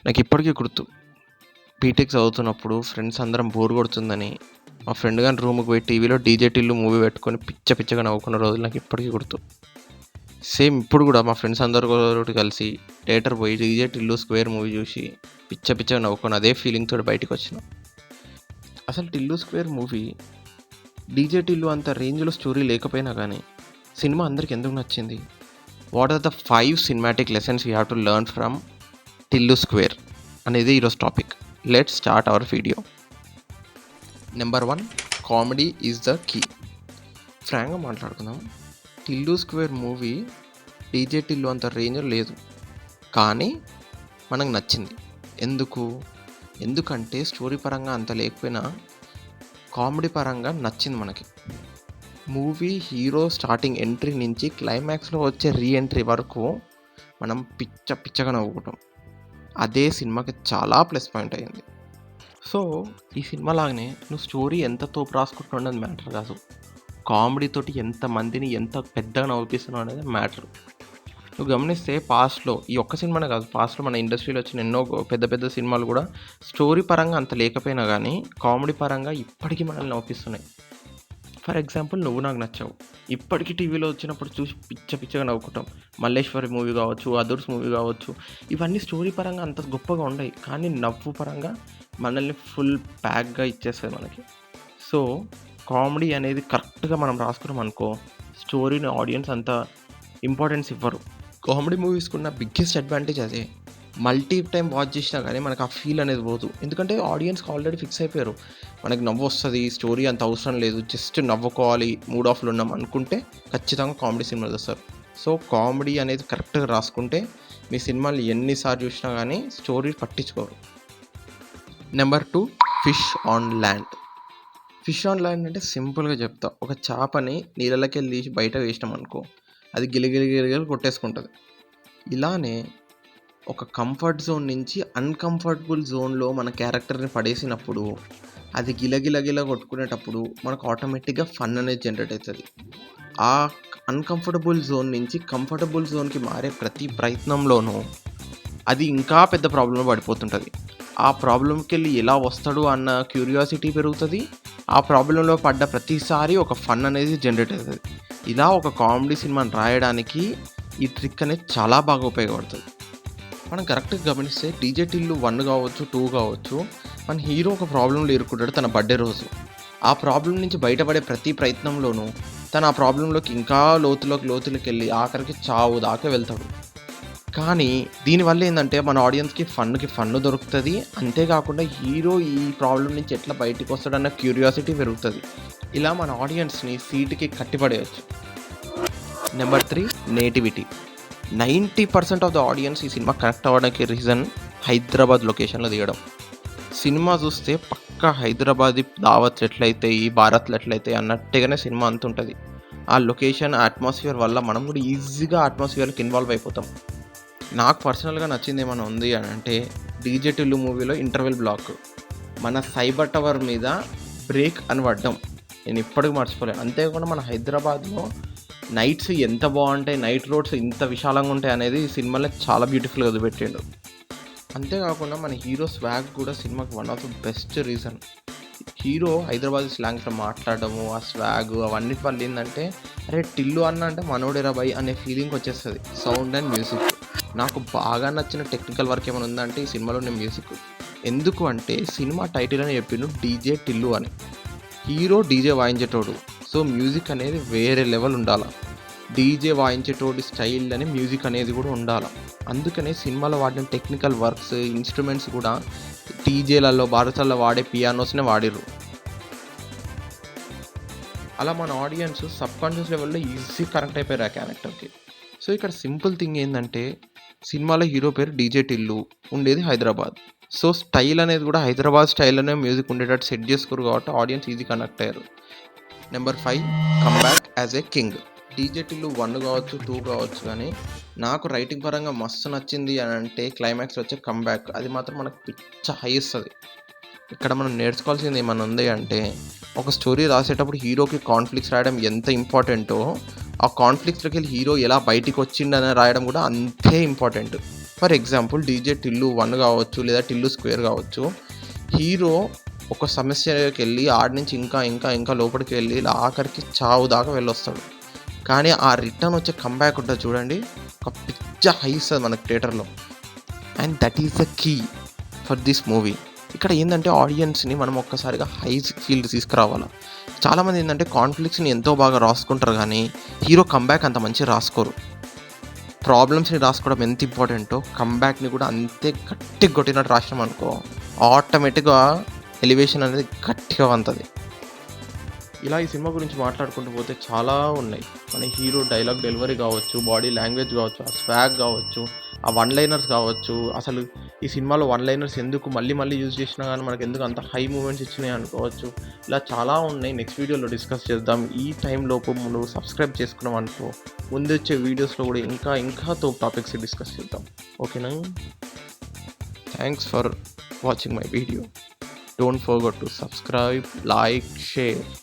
నాకు ఇప్పటికీ గుర్తు. బీటెక్ చదువుతున్నప్పుడు ఫ్రెండ్స్ అందరం బోర్ కొడుతుందని మా ఫ్రెండ్ గాని రూమ్కి పోయి టీవీలో డీజే టిల్లు మూవీ పెట్టుకొని పిచ్చగా నవ్వుకున్న రోజులు నాకు ఇప్పటికీ గుర్తు. సేమ్ ఇప్పుడు కూడా మా ఫ్రెండ్స్ అందరితో కలిసి థియేటర్ పోయి డీజే టిల్లు స్క్వేర్ మూవీ చూసి పిచ్చగా నవ్వుకొని అదే ఫీలింగ్ తోటి బయటకు వచ్చిన. అసలు Tillu square movie DJ Tillu అంత రేంజ్లో స్టోరీ లేకపోయినా కానీ సినిమా అందరికి ఎందుకు నచ్చింది? What are the 5 cinematic lessons you have to learn from Tillu square అనేది ఈరోజు టాపిక్. Let's start our video. Number 1, comedy is the key. ఫ్రాంక్గా మాట్లాడుకుందాం, Tillu square movie DJ Tillu అంత రేంజ్ లేదు, కానీ మనకు నచ్చింది. ఎందుకంటే స్టోరీ పరంగా అంత లేకపోయినా కామెడీ పరంగా నచ్చింది మనకి. మూవీ హీరో స్టార్టింగ్ ఎంట్రీ నుంచి క్లైమాక్స్లో వచ్చే రీఎంట్రీ వరకు మనం పిచ్చగా నవ్వుకుంటాం. అదే సినిమాకి చాలా ప్లస్ పాయింట్ అయ్యింది. సో ఈ సినిమా లాగానే నువ్వు స్టోరీ ఎంత తోపు రాసుకుంటున్నావు అనేది మ్యాటర్ కాదు, కామెడీతోటి ఎంతమందిని ఎంత పెద్దగా నవ్విస్తున్నావు అనేది మ్యాటర్. నువ్వు గమనిస్తే పాస్ట్లో ఈ ఒక్క సినిమానే కాదు, పాస్ట్లో మన ఇండస్ట్రీలో వచ్చిన ఎన్నో పెద్ద సినిమాలు కూడా స్టోరీ పరంగా అంత లేకపోయినా కానీ కామెడీ పరంగా ఇప్పటికీ మనల్ని నవ్విస్తున్నాయి. ఫర్ ఎగ్జాంపుల్, నువ్వు నాకు నచ్చావు ఇప్పటికీ టీవీలో వచ్చినప్పుడు చూసి పిచ్చగా నవ్వుకుంటాం. మల్లేశ్వరి మూవీ కావచ్చు, అదర్స్ మూవీ కావచ్చు, ఇవన్నీ స్టోరీ పరంగా అంత గొప్పగా ఉండవు, కానీ నవ్వు పరంగా మనల్ని ఫుల్ ప్యాక్గా ఇచ్చేస్తుంది మనకి. సో కామెడీ అనేది కరెక్ట్గా మనం రాసుకున్నాం అనుకో, స్టోరీని ఆడియన్స్ అంత ఇంపార్టెన్స్ ఇవ్వరు. కామెడీ మూవీస్కున్న బిగ్గెస్ట్ అడ్వాంటేజ్ అదే. మల్టీ టైం వాచ్ చేసినా కానీ మనకు ఆ ఫీల్ అనేది పోదు, ఎందుకంటే ఆడియన్స్కి ఆల్రెడీ ఫిక్స్ అయిపోయారు మనకి నవ్వు వస్తుంది, స్టోరీ అంత అవసరం లేదు, జస్ట్ నవ్వుకోవాలి, మూడ్ ఆఫ్లో ఉన్నాం అనుకుంటే ఖచ్చితంగా కామెడీ సినిమాలు వస్తారు. సో కామెడీ అనేది కరెక్ట్గా రాసుకుంటే మీ సినిమాలు ఎన్నిసార్లు చూసినా కానీ స్టోరీ పట్టించుకోరు. Number 2, fish on land. Fish on land అంటే సింపుల్గా చెప్తా, ఒక చేపని నీళ్ళకి వెళ్ళి తీసి బయట వేసినాం అనుకో, అది గిలిగిలి కొట్టేసుకుంటుంది. ఇలానే ఒక కంఫర్ట్ జోన్ నుంచి అన్కంఫర్టబుల్ జోన్లో మన క్యారెక్టర్ని పడేసినప్పుడు అది గిలగిల కొట్టుకునేటప్పుడు మనకు ఆటోమేటిక్గా ఫన్ అనేది జనరేట్ అవుతుంది. ఆ అన్కంఫర్టబుల్ జోన్ నుంచి కంఫర్టబుల్ జోన్కి మారే ప్రతి ప్రయత్నంలోనూ అది ఇంకా పెద్ద ప్రాబ్లంలో పడిపోతుంటుంది. ఆ ప్రాబ్లంకి వెళ్ళి ఎలా వస్తాడు అన్న క్యూరియాసిటీ పెరుగుతుంది. ఆ ప్రాబ్లంలో పడ్డ ప్రతిసారి ఒక ఫన్ అనేది జనరేట్ అవుతుంది. ఇలా ఒక కామెడీ సినిమాని రాయడానికి ఈ ట్రిక్ అనేది చాలా బాగా ఉపయోగపడుతుంది. మనం కరెక్ట్గా గమనిస్తే డీజే టిల్లు 1 కావచ్చు, 2 కావచ్చు, మన హీరో ఒక ప్రాబ్లంలో ఇరుక్కుంటాడు తన బర్త్డే రోజు. ఆ ప్రాబ్లం నుంచి బయటపడే ప్రతి ప్రయత్నంలోనూ తను ఆ ప్రాబ్లంలోకి ఇంకా లోతులోకి వెళ్ళి ఆఖరికి చావు దాకా వెళ్తాడు. కానీ దీనివల్ల ఏంటంటే మన ఆడియన్స్కి ఫన్ దొరుకుతుంది, అంతేకాకుండా హీరో ఈ ప్రాబ్లం నుంచి ఎట్లా బయటకు వస్తాడన్న క్యూరియాసిటీ పెరుగుతుంది. ఇలా మన ఆడియన్స్ని సీటుకి కట్టిపడేయచ్చు. Number 3, nativity. 90% of the audience ఈ సినిమా కనెక్ట్ అవ్వడానికి రీజన్ హైదరాబాద్ లొకేషన్లో తీయడం. సినిమా చూస్తే పక్కా హైదరాబాద్ దావత్లు ఎట్లయితాయి, భారత్లు ఎట్లయితాయి అన్నట్టుగానే సినిమా అంత ఉంటుంది. ఆ లొకేషన్, అట్మాస్ఫియర్ వల్ల మనం కూడా ఈజీగా అట్మాస్ఫియర్కి ఇన్వాల్వ్ అయిపోతాం. నాకు పర్సనల్గా నచ్చింది ఏమైనా ఉంది అని అంటే డీజే టిల్లు మూవీలో ఇంటర్వెల్ బ్లాక్ మన సైబర్ టవర్ మీద బ్రేక్ అని పడ్డం నేను ఇప్పటికీ మర్చిపోలేను. అంతేకాకుండా మన హైదరాబాద్లో నైట్స్ ఎంత బాగుంటాయి, నైట్ రోడ్స్ ఇంత విశాలంగా ఉంటాయి అనేది ఈ సినిమాలో చాలా బ్యూటిఫుల్గా వదిలిపెట్టిండు. అంతేకాకుండా మన హీరో స్వాగ్ కూడా సినిమాకి one of the best reason. Hero Hyderabad స్లాంగ్లో మాట్లాడము, ఆ స్వాగ్ అవన్నిటి వల్ల ఏంటంటే అరే టిల్లు అన్న అంటే మనోడేరా బై అనే ఫీలింగ్ వచ్చేస్తుంది. సౌండ్ అండ్ మ్యూజిక్ నాకు బాగా నచ్చిన టెక్నికల్ వర్క్ ఏమైనా ఉందంటే ఈ సినిమాలోనే మ్యూజిక్. ఎందుకు అంటే సినిమా టైటిల్ అని చెప్పిండు డీజే టిల్లు అని, హీరో డీజే వాయించేటోడు. సో మ్యూజిక్ అనేది వేరే లెవెల్ ఉండాలి, డీజే వాయించేటోడి స్టైల్ అని మ్యూజిక్ అనేది కూడా ఉండాలి. అందుకనే సినిమాలో వాడిన టెక్నికల్ వర్క్స్, ఇన్స్ట్రుమెంట్స్ కూడా డీజేలలో భారతాల్లో వాడే పియానోస్నే వాడిర్రు. అలా మన ఆడియన్స్ సబ్కాన్షియస్ లెవెల్లో ఈజీ కనెక్ట్ అయిపోయారు ఆ క్యారెక్టర్కి. సో ఇక్కడ సింపుల్ థింగ్ ఏంటంటే సినిమాలో హీరో పేరు డీజే టిల్లు, ఉండేది హైదరాబాద్. సో స్టైల్ అనేది కూడా హైదరాబాద్ స్టైల్ అనే మ్యూజిక్ ఉండేటట్టు సెట్ చేసుకోరు కాబట్టి ఆడియన్స్ ఈజీ కనెక్ట్ అయ్యారు. Number 5, comeback as a king. DJ Tillu 1 కావచ్చు, 2 కావచ్చు, కానీ నాకు రైటింగ్ పరంగా మస్తు నచ్చింది అని అంటే క్లైమాక్స్ వచ్చే కమ్బ్యాక్. అది మాత్రం మనకు పిచ్చ హై ఇస్తుంది. ఇక్కడ మనం నేర్చుకోవాల్సింది ఏమన్నా ఉంది అంటే ఒక స్టోరీ రాసేటప్పుడు హీరోకి కాన్ఫ్లిక్ట్స్ రాయడం ఎంత ఇంపార్టెంటో ఆ కాన్ఫ్లిక్ట్స్లోకి వెళ్ళి హీరో ఎలా బయటికి వచ్చిండని రాయడం కూడా అంతే important. For example 'DJ Tillu 1' కావచ్చు, లేదా 'టిల్లు స్క్వేర్' కావచ్చు. హీరో ఒక సమస్యకెళ్ళి ఆడి నుంచి ఇంకా లోపలికి వెళ్ళి ఆఖరికి చావు దాకా వెళ్ళొస్తాడు. కానీ ఆ రిటర్న్ వచ్చే కమ్‌బ్యాక్ ఉంటది చూడండి. ఒక పిచ్చ హై ఇస్తది మనకు థియేటర్‌లో. And that is the key for this movie. ఇక్కడ ఏందంటే ఆడియన్స్‌ని మనం ఒక్కసారిగా హై ఫీల్ తీసుకురావాల. చాలామంది ఏందంటే కాన్‌ఫ్లిక్ట్స్‌ని ఎంతో బాగా రాసుకుంటారు గానీ, హీరో కమ్‌బ్యాక్ అంత మంచిగా రాసుకోరు. ప్రాబ్లమ్స్‌ని రాసుకోవడం ఎంత ఇంపార్టెంటో, కమ్‌బ్యాక్‌ని కూడా అంతే గట్టిగా కొట్టినట్టు రాసినామనుకో, ఆటోమేటిక్‌గా ఎలివేషన్ అనేది గట్టిగా వంతది. ఇలా ఈ సినిమా గురించి మాట్లాడుకుంటూ పోతే చాలా ఉన్నాయి. మన హీరో డైలాగ్ డెలివరీ కావచ్చు, బాడీ లాంగ్వేజ్ కావచ్చు, ఆ స్వాగ్ కావచ్చు, ఆ వన్ లైనర్స్ కావచ్చు. అసలు ఈ సినిమాలో వన్ లైనర్స్ ఎందుకు మళ్ళీ యూజ్ చేసినా గానీ మనకెందుకు అంత హై మూమెంట్స్ ఇచ్చినాయి అనుకోవచ్చు. ఇలా చాలా ఉన్నాయి. నెక్స్ట్ వీడియోలో డిస్కస్ చేద్దాం. ఈ టైంలోపు నువ్వు సబ్స్క్రైబ్ చేసుకున్నావనుకో, ముందొచ్చే వీడియోస్‌లో కూడా ఇంకా టాపిక్స్ డిస్కస్ చేద్దాం. ఓకేనా? Thanks for watching my video. Don't forget to subscribe, like, share.